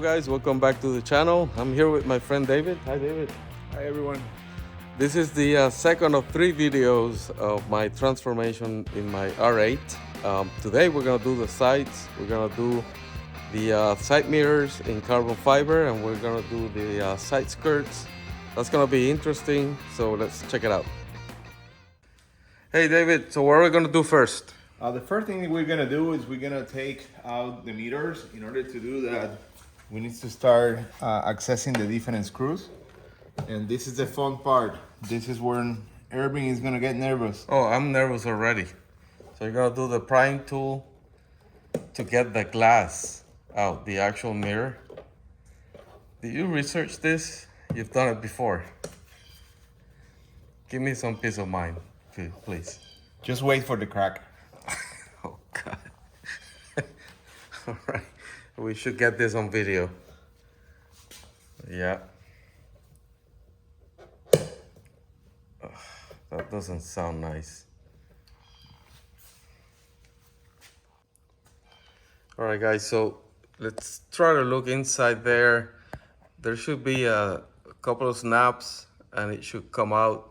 Hello guys, welcome back to the channel. I'm here with my friend David. Hi David. Hi everyone. This is the second of 3 videos of my transformation in my R8. Today we're gonna do the sides. We're gonna do the side mirrors in carbon fiber, and we're gonna do the side skirts. That's gonna be interesting, so let's check it out. Hey David, so what are we gonna do first? The first thing we're gonna do is we're gonna take out the meters. In order to do that, we need to start accessing the different screws. And this is the fun part. This is when Irving is gonna get nervous. Oh, I'm nervous already. So you're gonna do the prying tool to get the glass out, the actual mirror. Did you research this? You've done it before. Give me some peace of mind, please. Just wait for the crack. Oh God. All right, we should get this on video. Yeah. Ugh, that doesn't sound nice. All right, guys, so let's try to look inside there. There should be a couple of snaps and it should come out.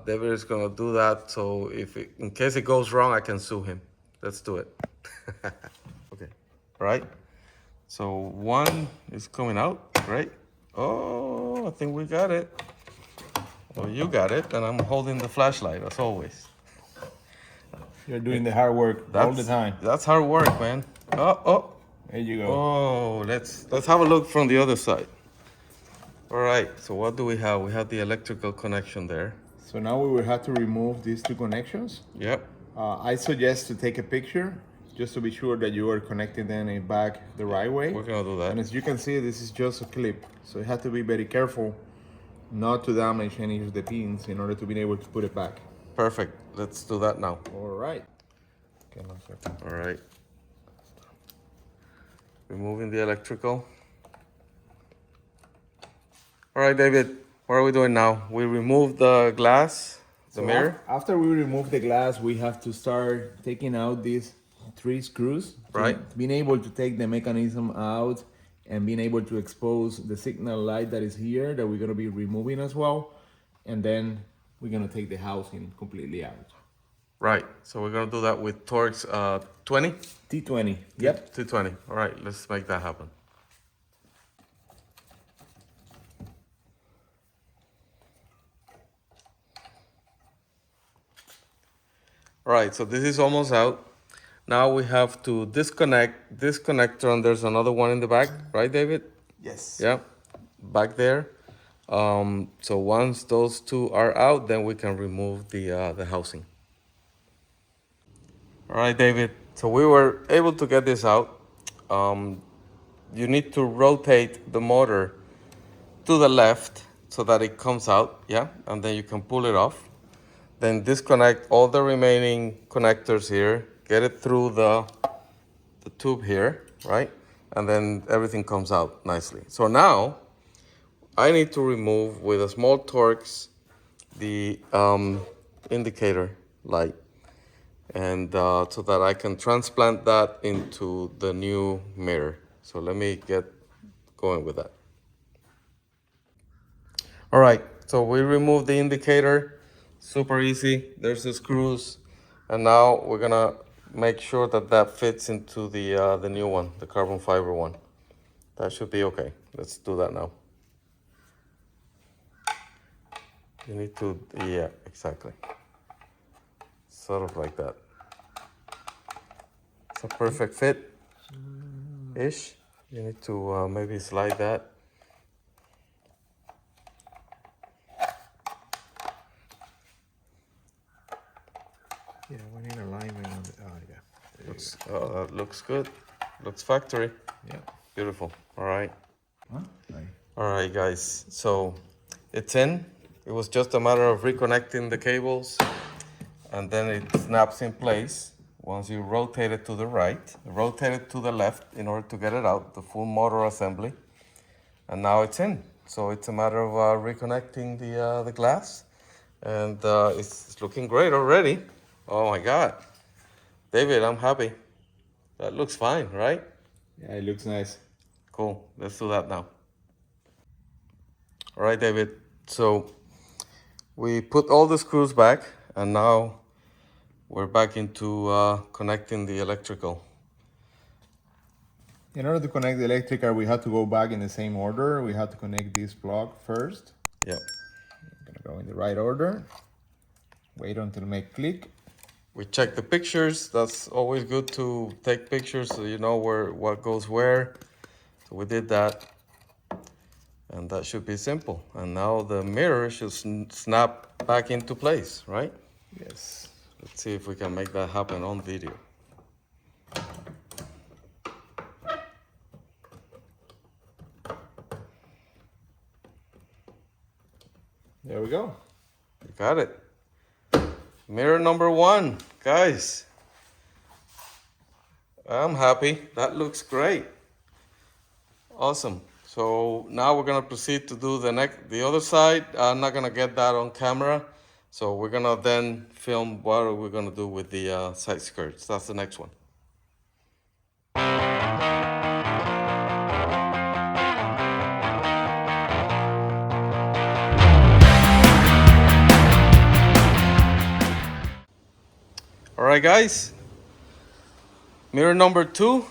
David is gonna do that, so in case it goes wrong, I can sue him. Let's do it. Okay, all right. So one is coming out, right? Oh, I think we got it. Well, you got it, and I'm holding the flashlight as always. You're doing the hard work all the time. That's hard work, man. Oh. There you go. Oh, let's have a look from the other side. All right, so what do we have? We have the electrical connection there. So now we will have to remove these two connections. Yep. I suggest to take a picture just to be sure that you are connecting them back the right way. We're gonna do that. And as you can see, this is just a clip. So you have to be very careful not to damage any of the pins in order to be able to put it back. Perfect. Let's do that now. All right. Okay, one second. All right. Removing the electrical. All right, David, what are we doing now? We remove the glass, the mirror. After we remove the glass, we have to start taking out these 3 screws. Right. Being able to take the mechanism out and being able to expose the signal light that is here that we're going to be removing as well. And then we're going to take the housing completely out. Right, so we're gonna do that with Torx 20? T20. Yep. T20. All right, let's make that happen. All right, so this is almost out. Now we have to disconnect this connector, and there's another one in the back, right, David? Yes. Yeah, back there. So once those two are out, then we can remove the housing. All right, David. So we were able to get this out. You need to rotate the motor to the left so that it comes out, yeah? And then you can pull it off. Then disconnect all the remaining connectors here, get it through the tube here, right? And then everything comes out nicely. So now I need to remove with a small Torx the indicator light, and so that I can transplant that into the new mirror. So let me get going with that. All right, so we removed the indicator, super easy. There's the screws, and now we're gonna make sure that that fits into the new one, the carbon fiber one. That should be okay. Let's do that now. You need to, yeah, exactly. Sort of like that. It's a perfect fit-ish. You need to maybe slide that. Yeah, we need alignment on the, yeah. That looks good. Looks factory. Yeah. Beautiful. All right. Huh? Right. All right, guys. So it's in. It was just a matter of reconnecting the cables, and then it snaps in place. Once you rotate it to the right, rotate it to the left in order to get it out, the full motor assembly. And now it's in. So it's a matter of reconnecting the glass, and it's looking great already. Oh my God. David, I'm happy. That looks fine, right? Yeah, it looks nice. Cool. Let's do that now. All right, David. So we put all the screws back, and now we're back into connecting the electrical. In order to connect the electrical, we have to go back in the same order. We have to connect this plug first. Yep. I'm gonna go in the right order. Wait until it make click. We check the pictures. That's always good to take pictures so you know what goes where. So we did that, and that should be simple. And now the mirror should snap back into place, right? Yes. Let's see if we can make that happen on video. There we go. You got it. Mirror number 1, guys. I'm happy. That looks great. Awesome. So now we're gonna proceed to do the other side. I'm not gonna get that on camera. So we're gonna then film what we're gonna do with the side skirts. That's the next one. All right, guys. Mirror number 2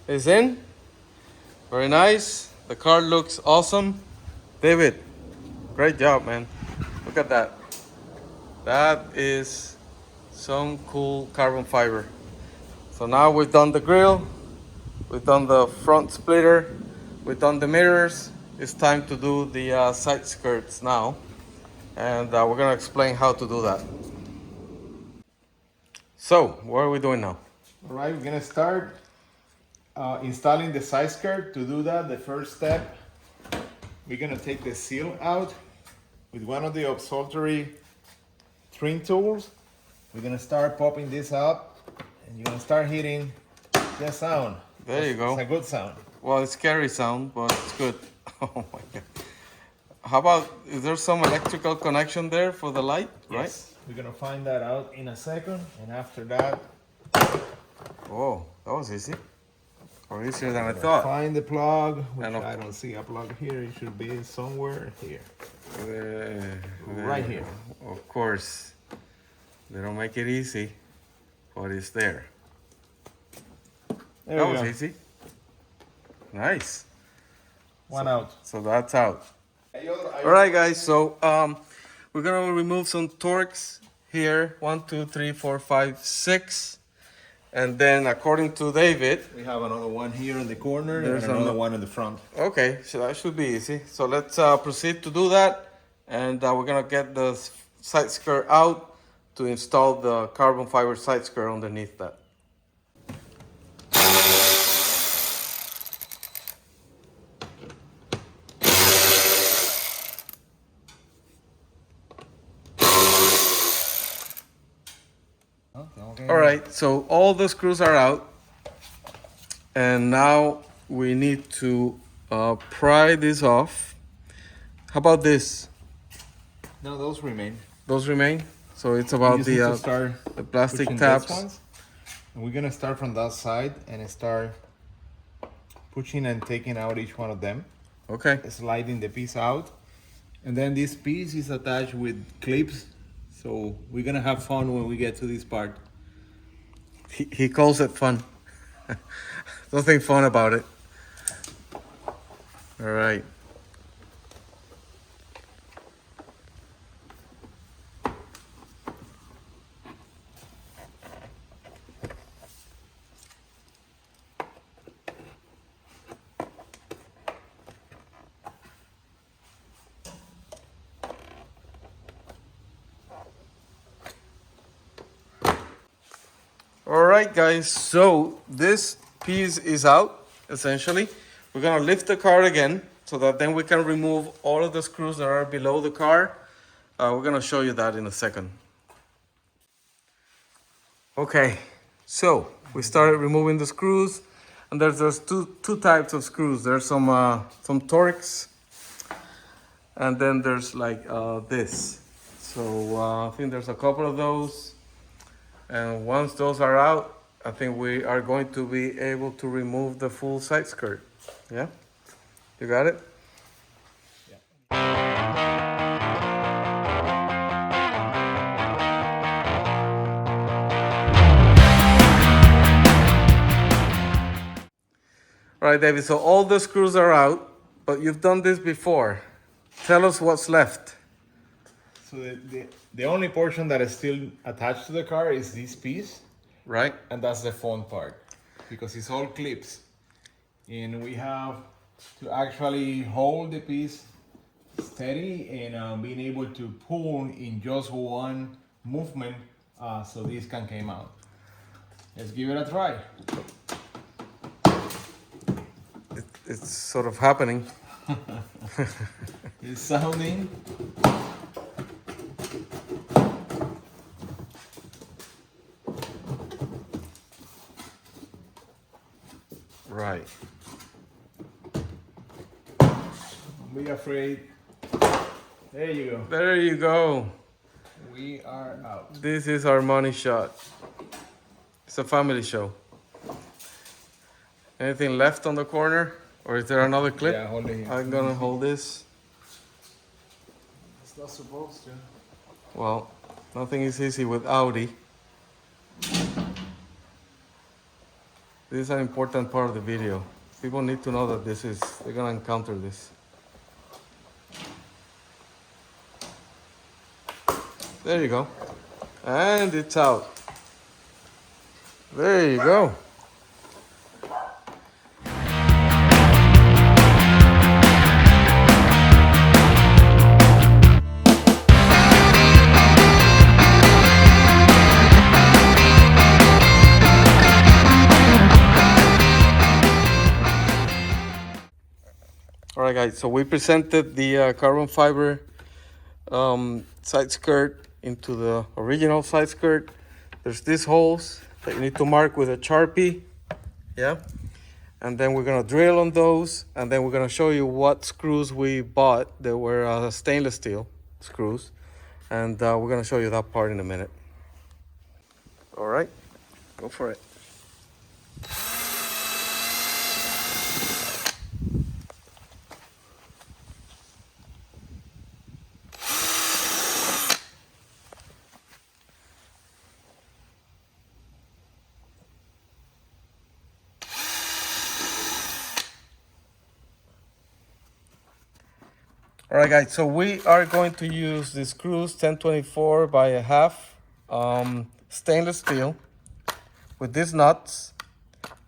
is in. Very nice. The car looks awesome. David, great job, man. Look at that. That is some cool carbon fiber. So now we've done the grille, we've done the front splitter, we've done the mirrors. It's time to do the side skirts now. And we're gonna explain how to do that. So, what are we doing now? All right, we're gonna start installing the side skirt. To do that, the first step, we're gonna take the seal out with one of the auxiliary trim tools. We're gonna start popping this up, and you're gonna start hitting the sound. There you go. It's a good sound. Well, it's scary sound, but it's good. Oh my God. How about, is there some electrical connection there for the light, right? Yes. We're gonna find that out in a second, and after that, Oh, that was easy. Or easier than I thought. find the plug, which And I don't see a plug here. It should be somewhere here. Right here. Of course. They don't make it easy, but it's there. There That we was go. easy. Nice. One out. So that's out. All right, guys. So we're gonna remove some Torx here. 1, 2, 3, 4, 5, 6, and then according to David, We have another one here in the corner There's and another ano- one in the front. okay, so that should be easy. So let's proceed to do that, and we're gonna get the side skirt out to install the carbon fiber side skirt underneath that. Okay. All right, so all the screws are out, and now we need to pry this off. How about this? No, those remain. Those remain. So it's We about just need to the start plastic pushing tabs. these ones. And we're gonna start from that side and start pushing and taking out each one of them, Okay. sliding the piece out. And then this piece is attached with clips. So we're gonna have fun when we get to this part. He calls it fun. Nothing fun about it. All right. All right, guys. So this piece is out, essentially. We're gonna lift the car again so that then we can remove all of the screws that are below the car. We're gonna show you that in a second. Okay, so we started removing the screws, and there's two types of screws. There's some Torx, and then there's like this. So I think there's a couple of those. And once those are out, I think we are going to be able to remove the full side skirt. Yeah? You got it? All right, David, so all the screws are out, but you've done this before. Tell us what's left. So the only portion that is still attached to the car is this piece, Right? and that's the phone part, because it's all clips. And we have to actually hold the piece steady and being able to pull in just one movement so this can come out. Let's give it a try. It's sort of happening. It's sounding. Right. Don't be afraid. There you go. There you go. We are out. This is our money shot. It's a family show. Anything left on the corner? Or is there another clip? Yeah, hold it here. I'm gonna hold this. It's not supposed to. Well, nothing is easy with Audi. This is an important part of the video. People need to know that they're gonna encounter this. There you go. And it's out. There you go. All right, guys, so we presented the carbon fiber side skirt into the original side skirt. There's these holes that you need to mark with a Sharpie, yeah? And then we're gonna drill on those, and then we're gonna show you what screws we bought. They were stainless steel screws, and we're gonna show you that part in a minute. All right, go for it. All right, guys, so we are going to use the screws 1024 by a half stainless steel with these nuts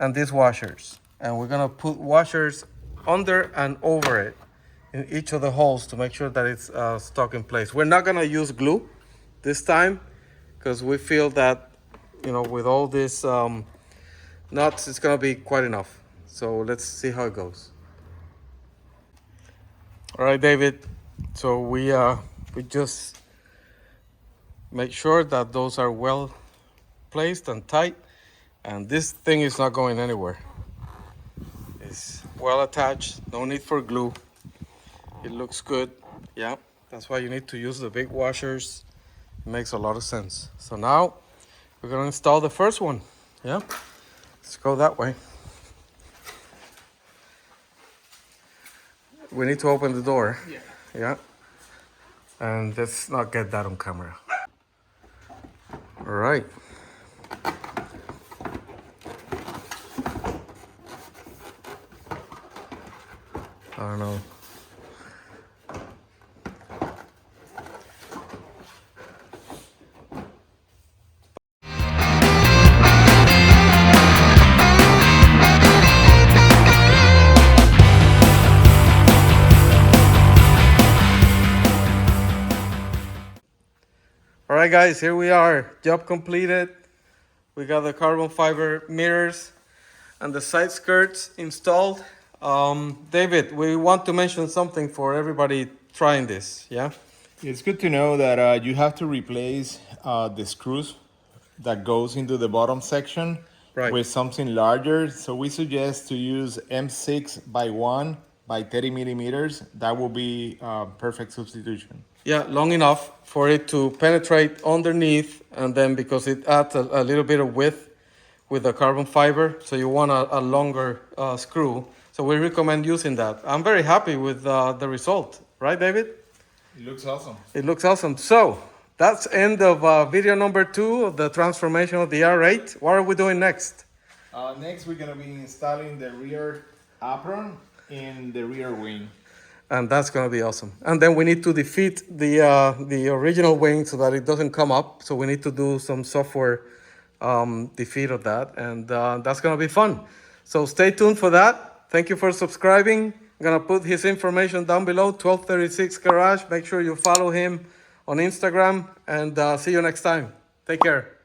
and these washers. And we're gonna put washers under and over it in each of the holes to make sure that it's stuck in place. We're not gonna use glue this time because we feel that, you know, with all these nuts, it's gonna be quite enough. So let's see how it goes. All right, David. So we just make sure that those are well placed and tight, and this thing is not going anywhere. It's well attached. No need for glue. It looks good. Yeah, that's why you need to use the big washers. It makes a lot of sense. So now we're gonna install the first one. Yeah, let's go that way. We need to open the door. Yeah. Yeah. And let's not get that on camera. All right. I don't know. All right, guys, here we are. Job completed. We got the carbon fiber mirrors and the side skirts installed. David, we want to mention something for everybody trying this, yeah? It's good to know that you have to replace the screws that goes into the bottom section Right. with something larger. So we suggest to use M6 by 1 by 30 millimeters. That will be perfect substitution. Yeah, long enough for it to penetrate underneath, and then because it adds a little bit of width with the carbon fiber, so you want a longer screw. So So we recommend using that. I'm very happy with the result, right, David? It looks awesome. It looks awesome. So that's end of video number 2 of the transformation of the R8. What are we doing next? Next, we're gonna be installing the rear apron in the rear wing. And that's going to be awesome. And then we need to defeat the original wing so that it doesn't come up. So we need to do some software defeat of that, and that's going to be fun. So stay tuned for that. Thank you for subscribing. I'm going to put his information down below, 1236 Garage. Make sure you follow him on Instagram, and see you next time. Take care.